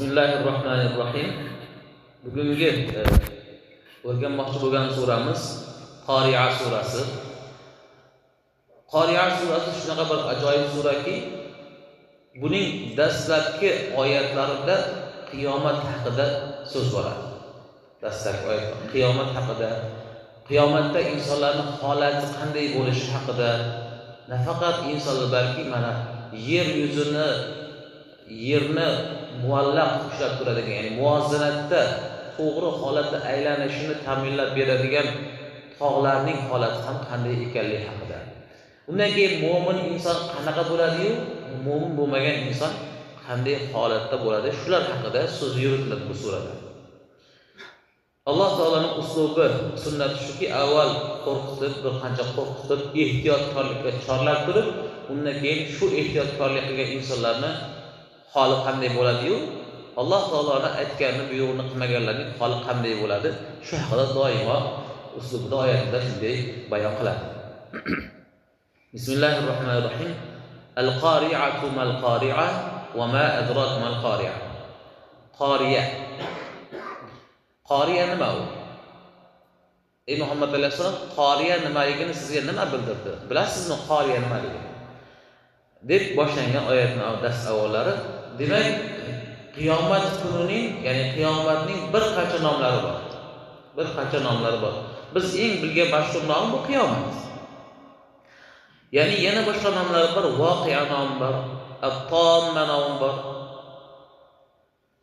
Bismillahirrahmanirrahim. Bugungi o'rganmoqchi bo'lgan suramiz Qori'a surasi. Qori'a surasi shunaqa bir ajoyib suraki, buning dastlabki oyatlarida qiyomat haqida so'z boradi. Dastlabki oyatlar qiyomat haqida, qiyomatda insonlarning holati qanday bo'lishi haqida, nafaqat insonlar balki mana yerni muallaq ushlab turadigan, ya'ni muvozanatda to'g'ri holatda aylanishini ta'minlab beradigan tog'larning holati ham qanday ekanligi haqida. Undan keyin mu'min inson qanaqa bo'ladi-yu, mu'min bo'lmagan inson qanday holatda bo'ladi, shular haqida so'z yuritiladi bu surada. Alloh taolaning uslubi, sunnati shuki, avval qo'rqitib, bir qancha qo'rqitib, ehtiyotkorlikka chorlab turib, undan keyin shu ehtiyotkorlik qilgan insonlarni holi qanday bo'ladi-yu, Alloh taolaning aytganini, buyrug'ini qilmaganlarning holi qanday bo'ladi, shu haqida doimo uslubida oyatda shunday bayon qiladi. Bismillahirrohmanirrohim. Al-qari'atu mal-qari'a va ma adraka mal-qari'a. Qori'a. Qori'a nima u? Ey Muhammad alayhisalom, qori'a nimaligini sizga nima bildirdi? Bilasizmi qori'a nimaligini? Deb boshlangan oyatning dast avvallari, demak, qiyomat kunining, ya'ni qiyomatning bir qancha nomlari bor. Bir qancha nomlari bor. Biz eng bilgan mashhur nom bu qiyomat. Ya'ni yana boshqa nomlari bor, voqea nomi bor, at-tamma nomi bor.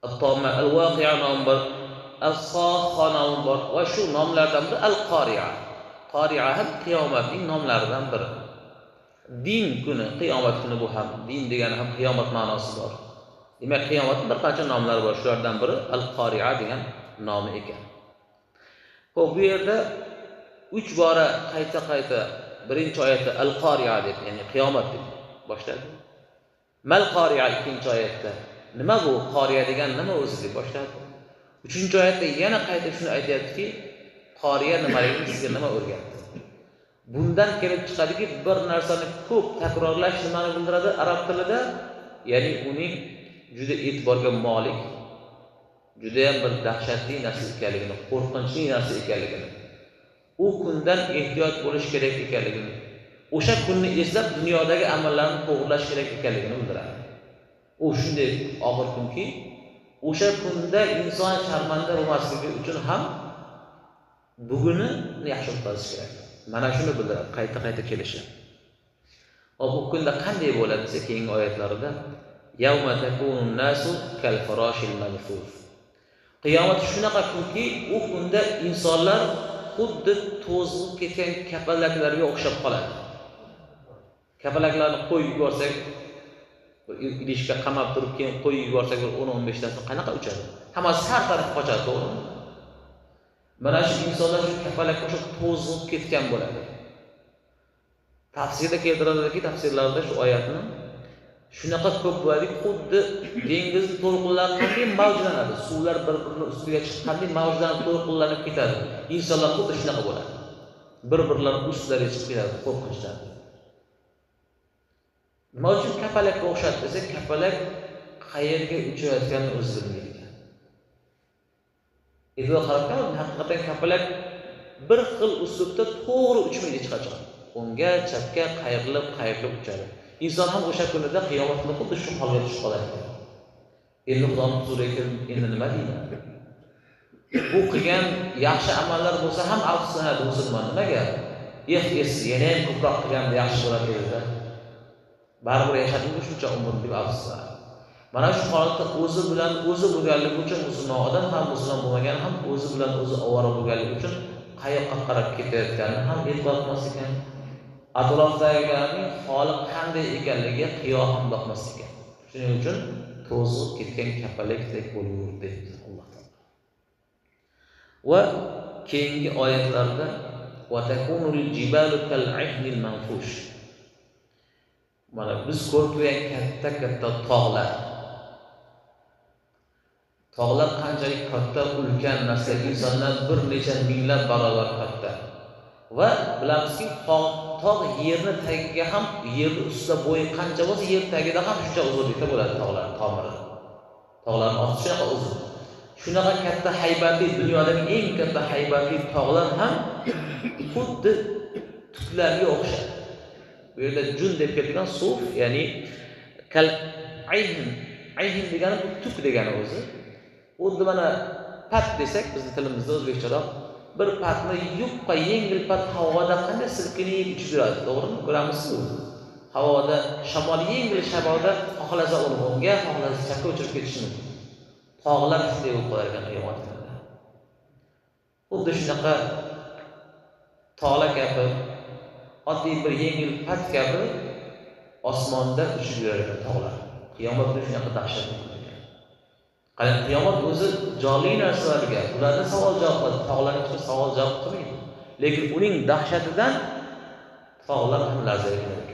At-tamma, al-voqea nomi bor, as-saxa nomi bor va shu nomlardan biri al-qori'a. Qori'a ham qiyomatning nomlaridan biri. Din kuni, qiyomat kuni bu ham, din degani ham qiyomat ma'nosi bor. Demak, qiyomatning bir qancha nomlari bor. Shulardan biri al-qori'a degan nomi ekan. Xo'p, bu yerda 3 bora qayta birinchi oyatda al-qori'a deb, ya'ni qiyomat deb boshladi. Mal-qori'a ikkinchi oyatda nima bu? Qori'a degan nima o'zi deb boshladi. Uchinchi oyatda yana qayta shuni aytayaptiki, qori'a nimaligini sizga nima o'rgatdi? Bundan kelib chiqadiki, bir narsani ko'p takrorlash nimani bildiradi arab tilida? Ya'ni uning juda e'tiborga molik, juda ham bir dahshatli narsa ekanligini, qo'rqinchli narsa ekanligini, u kundan ehtiyot bo'lish kerak ekanligini, o'sha kunni eslab dunyodagi amallarni to'g'rilash kerak ekanligini bildiradi. U shunday og'ir kunki, o'sha kunda inson sharmanda bo'lmasligi uchun ham buguni yaxshi o'tkazish kerak. Mana shuni bildiradi, qayta kelishi. Bu kunda qanday bo'ladi desa, keyingi oyatlarida yawma takunun nasu kal farashil mabthuf. Qiyomat shunaqa kunki, u kunda insonlar xuddi to'zg'ib ketgan kapalaklarga o'xshab qoladi. Kapalaklarni qo'yib yuborsak, idishga qamab turib, keyin qo'yib yuborsak 10-15 tasi qanaqa uchadi? Hammasi har tarafga qochadi, to'g'rimi? Mana shu insonlar shu kapalakka o'xshab to'zg'ib ketgan bo'ladi. Tafsirda keltiradiki, tafsirlarda shu oyatni shunaqa ko'p bo'ladi, xuddi dengiz to'lqinlari qanday mavjlanadi, suvlar bir-birini ustiga chiqqanday mavjlanib to'lqinlanib ketadi. Insonlar xuddi shunaqa bo'ladi. Bir-birlarining ustlariga chiqib ketadi qo'rqinchdan. Nima uchun kapalakka o'xshadi desa, kapalak qayerga uchayotganini o'zi bilmaydi. E'tibor qaratgan, haqiqatan kapalak bir xil uslubda to'g'ri uchmaydi hech qachon. O'ngga, chapga qayrilib uchadi. Inson ham o'sha kunida qiyomatda xuddi shu holga tushib qoladi. Endi Xudoning huzuriga endi nima deydi? Bu qilgan yaxshi amallar bo'lsa ham afsuslanadi musulmon. Nimaga? Yana ham ko'proq qilganda yaxshi bo'ladi edi. Baribir yashadingiz shuncha umr deb afsuslanadi. Mana shu holatda o'zi bilan o'zi bo'lganligi uchun musulmon odam ham, musulmon bo'lmagan ham o'zi bilan o'zi ovora bo'lganligi uchun qayoqqa qarab ketayotganini ham e'tibor qilmas ekan. Atrofdagilarning holi qanday ekanligiga qiyomat boqmas ekan. Shuning uchun to'zg'ib ketgan kapalakdek bo'laverdi deydi Alloh taolo. Va keyingi oyatlarda va takunul jibalu kal ihnil manfush. Mana biz ko'rib turgan katta tog'lar. Tog'lar qanchalik katta, ulkan narsa, insondan bir necha minglab barobar katta. Va bilamizki, tog' yerni tagiga ham, yer ustida bo'yi qancha bo'lsa, yer tagida ham shuncha uzunlikda bo'ladi tog'lar tomiri. Tog'larning osti shunaqa uzun. Shunaqa katta haybatli, dunyodagi eng katta haybatli tog'lar ham xuddi tuklarga o'xshaydi. Bu yerda jun deb kelgan suf, ya'ni kal ayhin degani bu tuk degani o'zi. Xuddi mana pat desak, bizning tilimizda o'zbekcharoq bir patni yupqa yengil pat havoda qanday silkinib uchib yuradi, to'g'rimi? Ko'ramizku. Havoda shamol yengil shaboda xohlasa uni o'ngga, xohlasa chapga uchirib ketishi mumkin. Tog'lar shunday bo'lib qolar ekan qiyomat kunida. Xuddi shunaqa tog'lar kabi, oddiy bir yengil pat kabi osmonda uchib yurar ekan tog'lar. Qiyomat kuni shunaqa dahshatli ekan. Qarang, qiyomat o'zi jonli narsalarga, ulardan savol-javob qiladi, tog'larga chiqib savol-javob qilmaydi. Lekin uning dahshatidan tog'lar ham larzaga kelar ekan.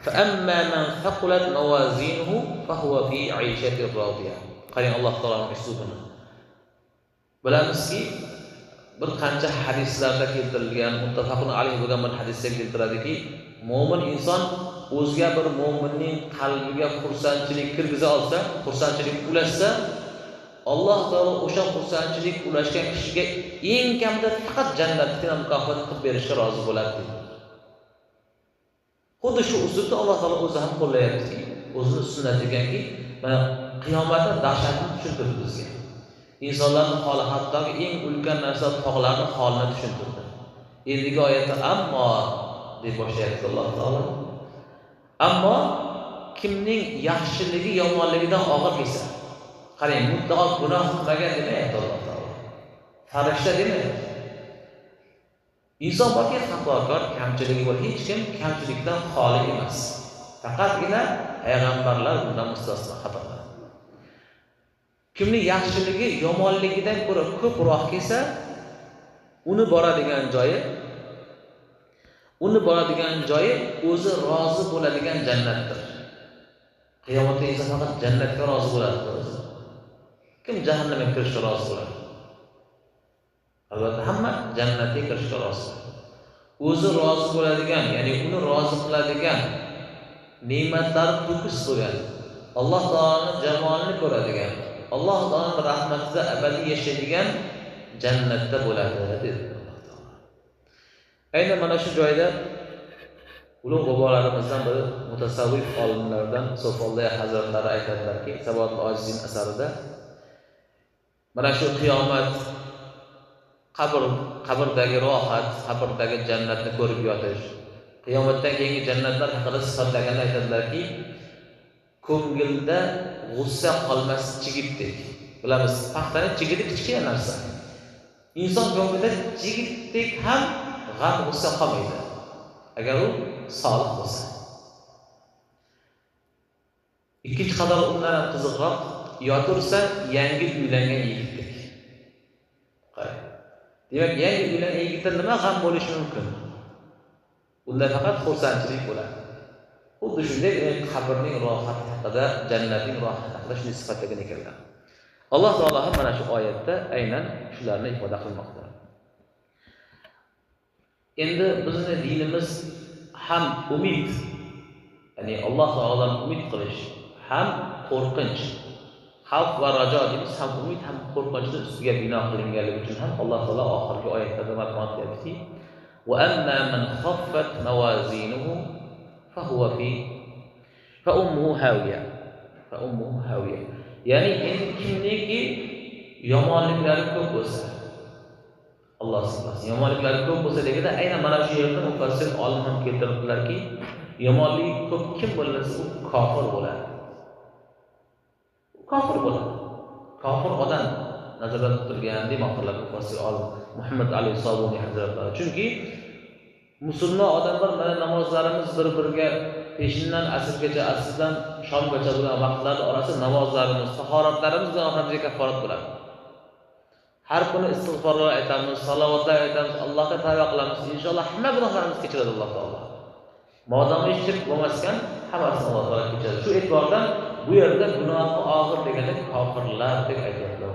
فَأَمَّا مَنْ ثَقُلَتْ مَوَازِينُهُ فَهُوَ فِي عِيشَةٍ رَاضِيَةٍ. Qarang, Alloh taoloning uslubini. Bilamizki, bir qancha hadislarda keltirilgan, muttafaqun alayhi bo'lgan bir hadisda keltiradiki, mo'min inson o'zga bir mo'minning qalbiga xursandchilik kirgiza olsa, xursandchilik ulashsa, Alloh taolo o'sha xursandchilik ulashgan kishiga eng kamida faqat jannatni mukofot qilib berishga rozi bo'ladi. Xuddi shu usulda Alloh taolo o'zi ham qo'llayapti. O'zining sunnati ekanki, mana qiyomatning dahshatini tushuntirdi bizga. İnsanların hali hattoki eng ulkan narsa tog'larning holini tushuntirdi. Endigi oyatda ammo deb boshlayapti Alloh taolo. Ammo kimning yaxshiligi yomonligidan og'ir kelsa, qarang, mutlaqo gunoh qilmagan demayapti Alloh taolo. Farishta demayapti. Inson borki xatokor, kamchiligi bor, hech kim kamchilikdan xoli emas. Faqatgina payg'ambarlar bundan mustasno xatolar. Kimning yaxshiligi yomonligidan ko'ra ko'proq kelsa, uni boradigan joyi o'zi rozi bo'ladigan jannatdir. Qiyomatda inson faqat jannatga rozi bo'ladi o'zi. Kim jahannamga kirishga rozi bo'ladi? Albatta hamma jannatga kirishga rozi. O'zi rozi bo'ladigan, ya'ni uni rozi qiladigan ne'matlar to'kis bo'lgan, Alloh taoloning jamolini ko'radigan, Alloh taoloning rahmatida abadiy yashaydigan jannatda bo'ladi dedi Alloh taolo. Aynan mana shu joyda ulug' bobolarimizdan biri mutasavvif olimlardan Sofolday hazratlari aytadilarki, Sabotul Ojizin asarida mana shu qiyomat, qabrdagi rohat, qabrdagi jannatni ko'rib yotish, qiyomatdan keyingi jannatlar haqida sifatlaganda aytadilarki, ko'ngilda g'ussa qolmas chigitdek. Bilamiz, paxtani chigiti kichkina narsa. Inson ko'nglida chigitdek ham g'am g'ussa qolmaydi, agar u solih bo'lsa. Ikkinchi qadar undan ham qiziqroq, yotursa yangi uylangan yigitdek. Qarang. Demak, yangi uylangan yigitda nima g'am bo'lishi mumkin? Unda faqat xursandchilik bo'ladi. Xuddi shunday qabrning rohati haqida, jannatning rohati haqida shunday sifatlagan ekanlar. Alloh taolo ham mana shu oyatda aynan shularni ifoda qilmoqda. Endi bizning dinimiz ham umid, ya'ni Alloh taolodan umid qilish, ham qo'rqinch, xavf va rajo deymiz, ham umid ham qo'rqinchni ustiga bino qilinganligi uchun ham Alloh taolo oxirgi oyatlarda marhamat qilyapti. Wa amma man khaffat mawazinuhu fahuwa fi fa ummuhu hawiya. Ya'ni endi kimniki yomonliklari ko'p bo'lsa, Alloh subhanahu yomonliklari ko'p bo'lsa deganda aynan mana shu yerda mufassir olim ham keltiribdilarki, yomonligi ko'p kim bo'lsa u kofir bo'ladi. Kofir odam nazarda tutilgan demoqdalar mufassir olim Muhammad Ali Sobuniy hazratlari. Chunki musulmon odamlar mana namozlarimiz bir-biriga peshindan asrgacha, asrdan shomgacha bo'lgan vaqtlar orasida namozlarimiz, tahoratlarimiz bilan oxiriga kaforat bo'ladi. Har kuni istig'forlar aytamiz, salovatlar aytamiz, Allohga tavba qilamiz. Inshaalloh hamma gunohlarimiz kechiradi Alloh taolo. Modomiki shirk bo'lmasdan hammasini Alloh taolo kechiradi. Shu e'tibordan bu yerda gunohi og'ir deganda kofirlar deb aytyaptilar.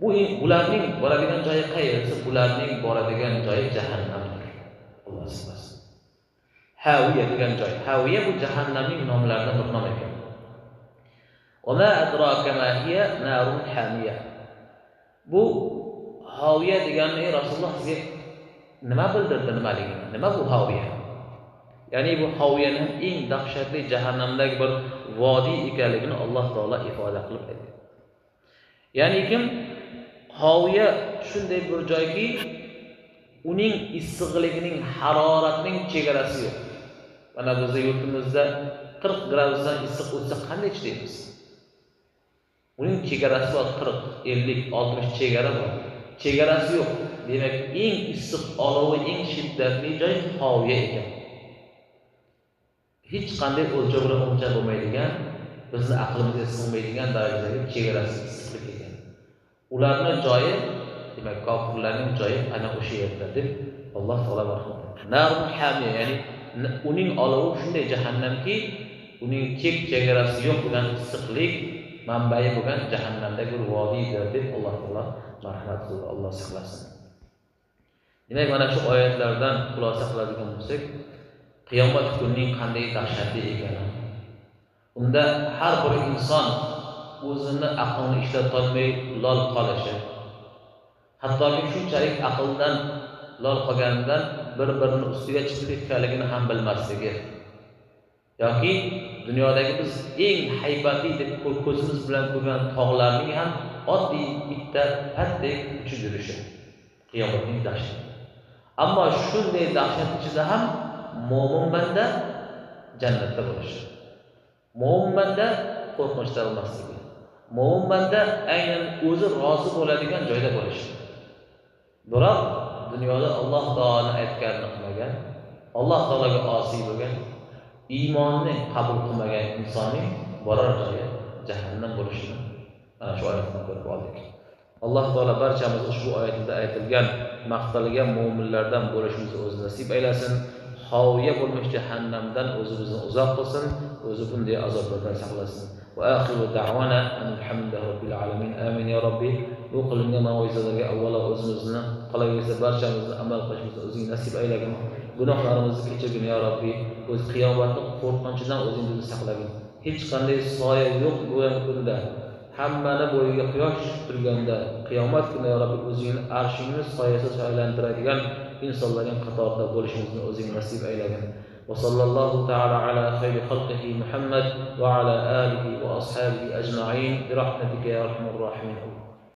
Bu ularning boradigan joyi qayerda? Ularning boradigan joyi jahannamdir. Alloh subhanahu. Haviya degan joy. Haviya bu jahannamning nomlaridan bir nom ekan. Va ma adraka ma hiya narun hamiya. Bu haviya deganni Rasululloh sizga nima bildirdi nimaligini? Nima bu haviya? Ya'ni bu haviyaning eng dahshatli jahannamdagi bir vodiy ekanligini Alloh taolo ifoda qilib aytdi. Ya'ni kim haviya shunday bir joyki, uning issiqligining, haroratining chegarasi yo'q. Mana bizning yurtimizda 40 gradusdan issiq o'tsa qanday chidaymiz? Uning chegarasi bor, 40, 50, 60 chegara bor. Chegarasi yo'q. Demak, eng issiq olovi, eng shiddatli joy haviya ekan. Hech qanday o'lchov bilan o'lchab bo'lmaydigan, bizni aqlimizga sig'maydigan darajadagi chegarasi issiqlik ekan. Ularning joyi, demak, kofirlarning joyi ana o'sha yerda deb Alloh taolo marhamat. Narun hamiya, ya'ni uning olovi shunday jahannamki, uning chegarasi yo'q bo'lgan issiqlik manbai bo'lgan jahannamdagi bir vodiydir deb Alloh taolo marhamat qildi. Alloh saqlasin. Demak, mana shu oyatlardan xulosa qiladigan bo'lsak, qiyomat kunining qanday dahshatli ekani. Unda har bir inson o'zini aqlini ishlatolmay lol qolishi, hattoki shunchalik aqldan lol qolganidan bir-birini ustiga chiqib ketganligini ham bilmasligi, yoki dunyodagi biz eng haybatli deb ko'zimiz bilan ko'rgan tog'larning ham oddiy bitta paddek uchib yurishi qiyomatning dahshati. Ammo shunday dahshat ichida ham mo'min banda jannatda bo'lishi, mo'min banda qo'rqinchda bo'lmasligi, mo'min banda aynan o'zi rozi bo'ladigan joyda bo'lishi. Biroq dunyoda Alloh taolo aytganini qilmagan, Alloh taologa osiy bo'lgan, iymonni qabul qilmagan insonning borar joyi jahannam bo'lishini mana shu oyatdan ko'rib oldik. Alloh taolo barchamizni ushbu oyatda aytilgan maqtalgan mu'minlardan bo'lishimizni o'zi nasib aylasin. Haviya bo'lmish jahannamdan o'zimizni uzoq qilsin, o'zi bunday azoblardan saqlasin. Va axiru da'wana alhamdulillahi robbil alamin. Amin ya Robbi. Bu qilingan ma'ruzalarga avvalo o'zimizni, qolaversa barchamizni amal qilishimizni o'zing nasib aylagin. Gunohlarimizni kechirgin ya Robbi. O'z qiyomatning qo'rqinchidan o'zingizni saqlagin. Hech qanday soya yo'q bo'lgan kunda, hammani bo'yiga quyosh turganda, qiyomat kuni ya Robbi o'zingni arshingni soyasi aylantiradigan insonlarning qatorida bo'lishimizni o'zing nasib aylagin. Va sallallohu ta'ala ala xayri xalqihi Muhammad va ala alihi va ashabihi ajma'in bi rahmatika ya arhamar rohimin.